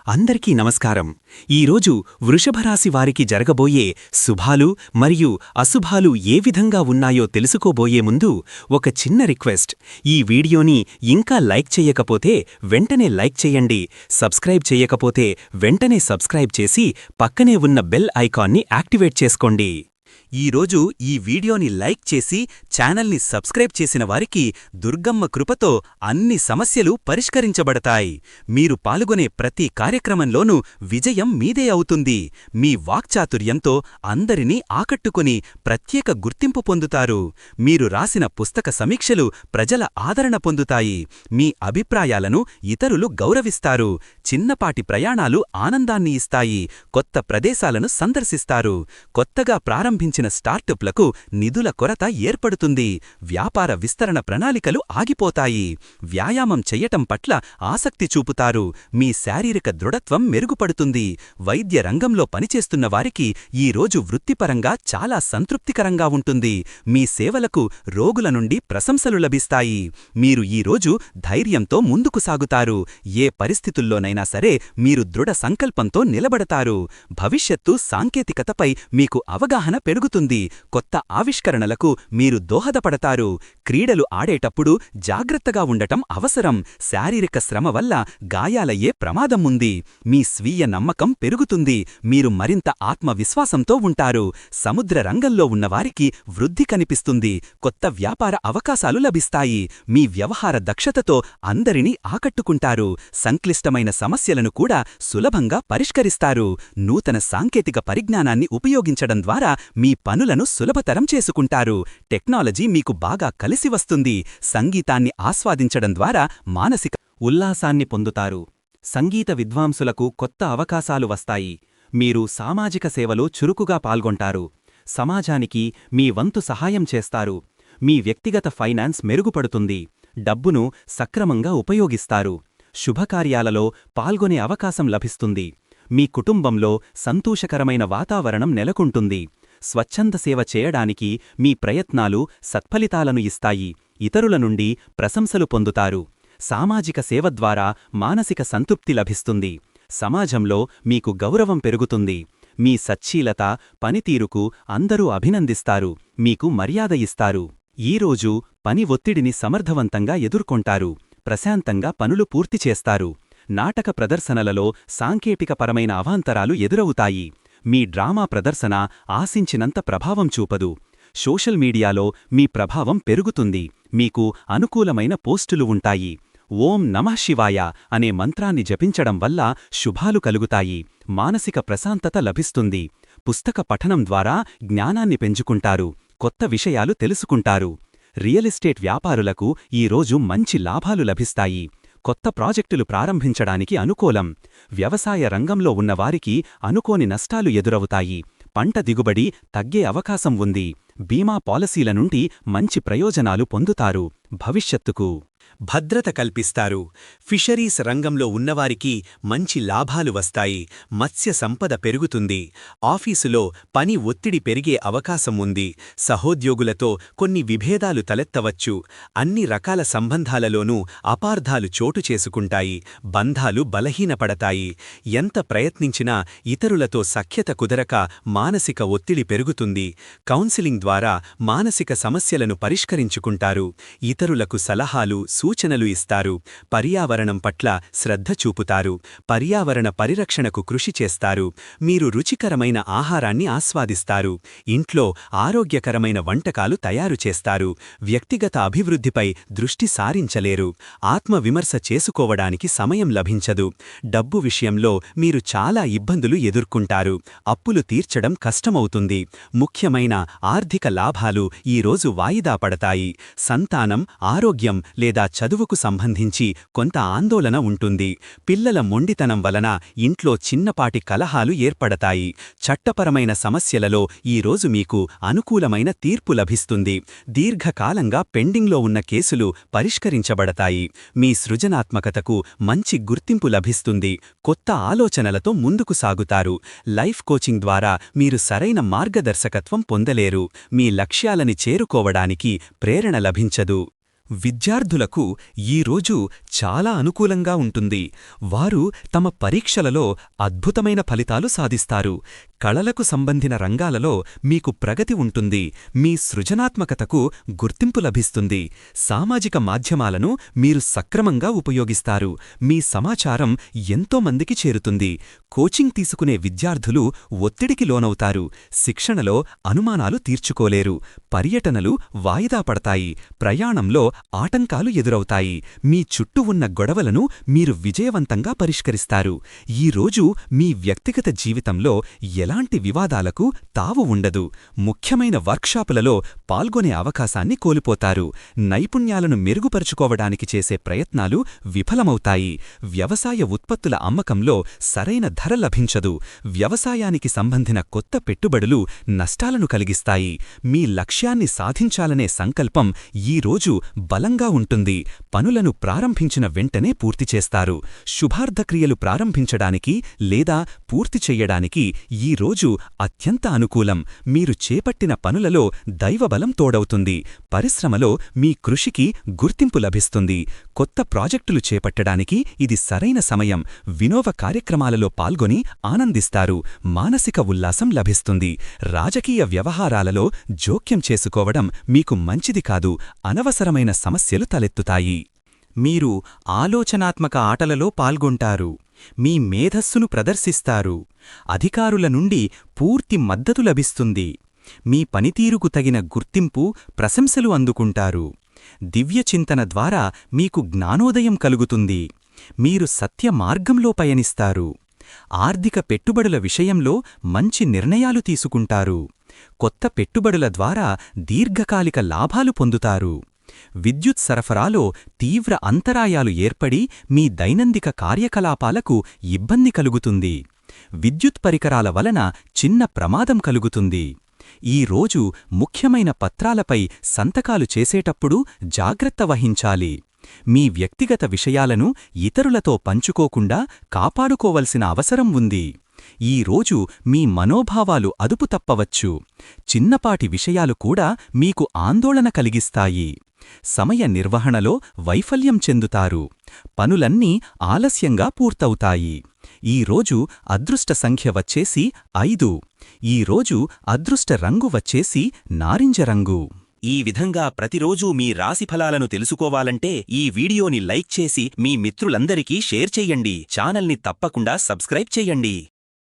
అందరికీ నమస్కారం. ఈరోజు వృషభరాశి వారికి జరగబోయే శుభాలు మరియు అశుభాలు ఏ విధంగా ఉన్నాయో తెలుసుకోబోయే ముందు ఒక చిన్న రిక్వెస్ట్. ఈ వీడియోని ఇంకా లైక్ చెయ్యకపోతే వెంటనే లైక్ చెయ్యండి. సబ్స్క్రైబ్ చెయ్యకపోతే వెంటనే సబ్స్క్రైబ్ చేసి పక్కనే ఉన్న బెల్ ఐకాన్ని యాక్టివేట్ చేసుకోండి. ఈరోజు ఈ వీడియోని లైక్ చేసి ఛానల్ని సబ్స్క్రైబ్ చేసిన వారికి దుర్గమ్మ కృపతో అన్ని సమస్యలు పరిష్కరించబడతాయి. మీరు పాల్గొనే ప్రతి కార్యక్రమంలోనూ విజయం మీదే అవుతుంది. మీ వాక్చాతుర్యంతో అందరినీ ఆకట్టుకుని ప్రత్యేక గుర్తింపు పొందుతారు. మీరు రాసిన పుస్తక సమీక్షలు ప్రజల ఆదరణ పొందుతాయి. మీ అభిప్రాయాలను ఇతరులు గౌరవిస్తారు. చిన్నపాటి ప్రయాణాలు ఆనందాన్ని ఇస్తాయి. కొత్త ప్రదేశాలను సందర్శిస్తారు. కొత్తగా ప్రారంభించిన స్టార్టప్లకు నిధుల కొరత ఏర్పడుతుంది. వ్యాపార విస్తరణ ప్రణాళికలు ఆగిపోతాయి. వ్యాయామం చెయ్యటం పట్ల ఆసక్తి చూపుతారు. మీ శారీరక దృఢత్వం మెరుగుపడుతుంది. వైద్య రంగంలో పనిచేస్తున్న వారికి ఈరోజు వృత్తిపరంగా చాలా సంతృప్తికరంగా ఉంటుంది. మీ సేవలకు రోగుల నుండి ప్రశంసలు లభిస్తాయి. మీరు ఈరోజు ధైర్యంతో ముందుకు సాగుతారు. ఏ పరిస్థితుల్లోనైనా సరే మీరు దృఢ సంకల్పంతో నిలబడతారు. భవిష్యత్తు సాంకేతికతపై మీకు అవగాహన పెరుగుతుంది. కొత్త ఆవిష్కరణలకు మీరు దోహదపడతారు. క్రీడలు ఆడేటప్పుడు జాగ్రత్తగా ఉండటం అవసరం. శారీరక శ్రమ వల్ల గాయాలయ్యే ప్రమాదం ఉంది. మీ స్వీయ నమ్మకం పెరుగుతుంది. మీరు మరింత ఆత్మవిశ్వాసంతో ఉంటారు. సముద్ర రంగంలో ఉన్నవారికి వృద్ధి కనిపిస్తుంది. కొత్త వ్యాపార అవకాశాలు లభిస్తాయి. మీ వ్యవహార దక్షతతో అందరినీ ఆకట్టుకుంటారు. సంక్లిష్టమైన సమస్యలను కూడా సులభంగా పరిష్కరిస్తారు. నూతన సాంకేతిక పరిజ్ఞానాన్ని ఉపయోగించడం ద్వారా మీ పనులను సులభతరం చేసుకుంటారు. టెక్నాలజీ మీకు బాగా కలిసి వస్తుంది. సంగీతాన్ని ఆస్వాదించడం ద్వారా మానసిక ఉల్లాసాన్ని పొందుతారు. సంగీత విద్వాంసులకు కొత్త అవకాశాలు వస్తాయి. మీరు సామాజిక సేవలో చురుకుగా పాల్గొంటారు. సమాజానికి మీ వంతు సహాయం చేస్తారు. మీ వ్యక్తిగత ఫైనాన్స్ మెరుగుపడుతుంది. డబ్బును సక్రమంగా ఉపయోగిస్తారు. శుభకార్యాలలో పాల్గొనే అవకాశం లభిస్తుంది. మీ కుటుంబంలో సంతోషకరమైన వాతావరణం నెలకొంటుంది. స్వచ్ఛంద సేవ చేయడానికి మీ ప్రయత్నాలు సత్ఫలితాలను ఇస్తాయి. ఇతరుల నుండి ప్రశంసలు పొందుతారు. సామాజిక సేవ ద్వారా మానసిక సంతృప్తి లభిస్తుంది. సమాజంలో మీకు గౌరవం పెరుగుతుంది. మీ సచ్ఛీలత, పనితీరుకు అందరూ అభినందిస్తారు. మీకు మర్యాద ఇస్తారు. ఈరోజు పని ఒత్తిడిని సమర్థవంతంగా ఎదుర్కొంటారు. ప్రశాంతంగా పనులు పూర్తి చేస్తారు. నాటక ప్రదర్శనలలో సాంకేతికపరమైన అవాంతరాలు ఎదురవుతాయి. మీ డ్రామా ప్రదర్శన ఆశించినంత ప్రభావం చూపదు. సోషల్ మీడియాలో మీ ప్రభావం పెరుగుతుంది. మీకు అనుకూలమైన పోస్టులు ఉంటాయి. ఓం నమః శివాయ అనే మంత్రాన్ని జపించడం వల్ల శుభాలు కలుగుతాయి. మానసిక ప్రశాంతత లభిస్తుంది. పుస్తక పఠనం ద్వారా జ్ఞానాన్ని పెంచుకుంటారు. కొత్త విషయాలు తెలుసుకుంటారు. రియల్ ఎస్టేట్ వ్యాపారులకు ఈరోజు మంచి లాభాలు లభిస్తాయి. కొత్త ప్రాజెక్టులు ప్రారంభించడానికి అనుకూలం. వ్యవసాయ రంగంలో ఉన్నవారికి అనుకోని నష్టాలు ఎదురవుతాయి. పంట దిగుబడి తగ్గే అవకాశం ఉంది. బీమా పాలసీల నుండి మంచి ప్రయోజనాలు పొందుతారు. భవిష్యత్తుకు భద్రత కల్పిస్తారు. ఫిషరీస్ రంగంలో ఉన్నవారికి మంచి లాభాలు వస్తాయి. మత్స్య సంపద పెరుగుతుంది. ఆఫీసులో పని ఒత్తిడి పెరిగే అవకాశం ఉంది. సహోద్యోగులతో కొన్ని విభేదాలు తలెత్తవచ్చు. అన్ని రకాల సంబంధాలలోనూ అపార్థాలు చోటు చేసుకుంటాయి. బంధాలు బలహీనపడతాయి. ఎంత ప్రయత్నించినా ఇతరులతో సఖ్యత కుదరక మానసిక ఒత్తిడి పెరుగుతుంది. కౌన్సిలింగ్ ద్వారా మానసిక సమస్యలను పరిష్కరించుకుంటారు. ఇతరులకు సలహాలు, సూచనలు ఇస్తారు. పర్యావరణం పట్ల శ్రద్ధ చూపుతారు. పర్యావరణ పరిరక్షణకు కృషి చేస్తారు. మీరు రుచికరమైన ఆహారాన్ని ఆస్వాదిస్తారు. ఇంట్లో ఆరోగ్యకరమైన వంటకాలు తయారు చేస్తారు. వ్యక్తిగత అభివృద్ధిపై దృష్టి సారించలేరు. ఆత్మవిమర్శ చేసుకోవడానికి సమయం లభించదు. డబ్బు విషయంలో మీరు చాలా ఇబ్బందులు ఎదుర్కొంటారు. అప్పులు తీర్చడం కష్టమవుతుంది. ముఖ్యమైన ఆర్థిక లాభాలు ఈరోజు వాయిదా పడతాయి. సంతానం, ఆరోగ్యం లేదా చదువుకు సంబంధించి కొంత ఆందోళన ఉంటుంది. పిల్లల మొండితనం వలన ఇంట్లో చిన్నపాటి కలహాలు ఏర్పడతాయి. చట్టపరమైన సమస్యలలో ఈరోజు మీకు అనుకూలమైన తీర్పు లభిస్తుంది. దీర్ఘకాలంగా పెండింగ్లో ఉన్న కేసులు పరిష్కరించబడతాయి. మీ సృజనాత్మకతకు మంచి గుర్తింపు లభిస్తుంది. కొత్త ఆలోచనలతో ముందుకు సాగుతారు. లైఫ్ కోచింగ్ ద్వారా మీరు సరైన మార్గదర్శకత్వం పొందలేరు. మీ లక్ష్యాలని చేరుకోవడానికి ప్రేరణ లభించదు. విద్యార్థులకు ఈరోజు చాలా అనుకూలంగా ఉంటుంది. వారు తమ పరీక్షలలో అద్భుతమైన ఫలితాలు సాధిస్తారు. కళలకు సంబంధిన రంగాలలో మీకు ప్రగతి ఉంటుంది. మీ సృజనాత్మకతకు గుర్తింపు లభిస్తుంది. సామాజిక మాధ్యమాలను మీరు సక్రమంగా ఉపయోగిస్తారు. మీ సమాచారం ఎంతో మందికి చేరుతుంది. కోచింగ్ తీసుకునే విద్యార్థులు ఒత్తిడికి లోనవుతారు. శిక్షణలో అనుమానాలు తీర్చుకోలేరు. పర్యటనలు వాయిదా పడతాయి. ప్రయాణంలో ఆటంకాలు ఎదురవుతాయి. మీ చుట్టూ ఉన్న గొడవలను మీరు విజయవంతంగా పరిష్కరిస్తారు. ఈరోజు మీ వ్యక్తిగత జీవితంలో ఎలాంటి వివాదాలకు తావు ఉండదు. ముఖ్యమైన వర్క్షాపులలో పాల్గొనే అవకాశాన్ని కోల్పోతారు. నైపుణ్యాలను మెరుగుపరుచుకోవడానికి చేసే ప్రయత్నాలు విఫలమవుతాయి. వ్యవసాయ ఉత్పత్తుల అమ్మకంలో సరైన ధర లభించదు. వ్యవసాయానికి సంబంధిన కొత్త పెట్టుబడులు నష్టాలను కలిగిస్తాయి. మీ లక్ష్యాన్ని సాధించాలనే సంకల్పం ఈరోజు బలంగా ఉంటుంది. పనులను ప్రారంభించిన వెంటనే పూర్తి చేస్తారు. శుభార్థక్రియలు ప్రారంభించడానికి లేదా పూర్తి చెయ్యడానికి ఈరోజు అత్యంత అనుకూలం. మీరు చేపట్టిన పనులలో దైవబలం తోడవుతుంది. పరిశ్రమలో మీ కృషికి గుర్తింపు లభిస్తుంది. కొత్త ప్రాజెక్టులు చేపట్టడానికి ఇది సరైన సమయం. వినోద కార్యక్రమాలలో పాల్గొని ఆనందిస్తారు. మానసిక ఉల్లాసం లభిస్తుంది. రాజకీయ వ్యవహారాలలో జోక్యం చేసుకోవడం మీకు మంచిది కాదు. అనవసరమైన సమస్యలు తలెత్తుతాయి. మీరు ఆలోచనాత్మక ఆటలలో పాల్గొంటారు. మీ మేధస్సును ప్రదర్శిస్తారు. అధికారుల నుండి పూర్తి మద్దతు లభిస్తుంది. మీ పనితీరుకు తగిన గుర్తింపు, ప్రశంసలు అందుకుంటారు. దివ్యచింతన ద్వారా మీకు జ్ఞానోదయం కలుగుతుంది. మీరు సత్య మార్గంలో పయనిస్తారు. ఆర్థిక పెట్టుబడుల విషయంలో మంచి నిర్ణయాలు తీసుకుంటారు. కొత్త పెట్టుబడుల ద్వారా దీర్ఘకాలిక లాభాలు పొందుతారు. విద్యుత్ సరఫరాలో తీవ్ర అంతరాయాలు ఏర్పడి మీ దైనందిక కార్యకలాపాలకు ఇబ్బంది కలుగుతుంది. విద్యుత్ పరికరాల వలన చిన్న ప్రమాదం కలుగుతుంది. ఈరోజు ముఖ్యమైన పత్రాలపై సంతకాలు చేసేటప్పుడు జాగ్రత్త వహించాలి. మీ వ్యక్తిగత విషయాలను ఇతరులతో పంచుకోకుండా కాపాడుకోవలసిన అవసరం ఉంది. ఈరోజు మీ మనోభావాలు అదుపు తప్పవచ్చు. చిన్నపాటి విషయాలు కూడా మీకు ఆందోళన కలిగిస్తాయి. సమయ నిర్వహణలో వైఫల్యం చెందుతారు. పనులన్నీ ఆలస్యంగా పూర్తవుతాయి. ఈరోజు అదృష్ట సంఖ్య వచ్చేసి 5. ఈరోజు అదృష్ట రంగు వచ్చేసి నారింజ రంగు. ఈ విధంగా ప్రతిరోజూ మీ రాశిఫలాలను తెలుసుకోవాలంటే ఈ వీడియోని లైక్ చేసి మీ మిత్రులందరికీ షేర్ చెయ్యండి. ఛానల్ని తప్పకుండా సబ్స్క్రైబ్ చెయ్యండి.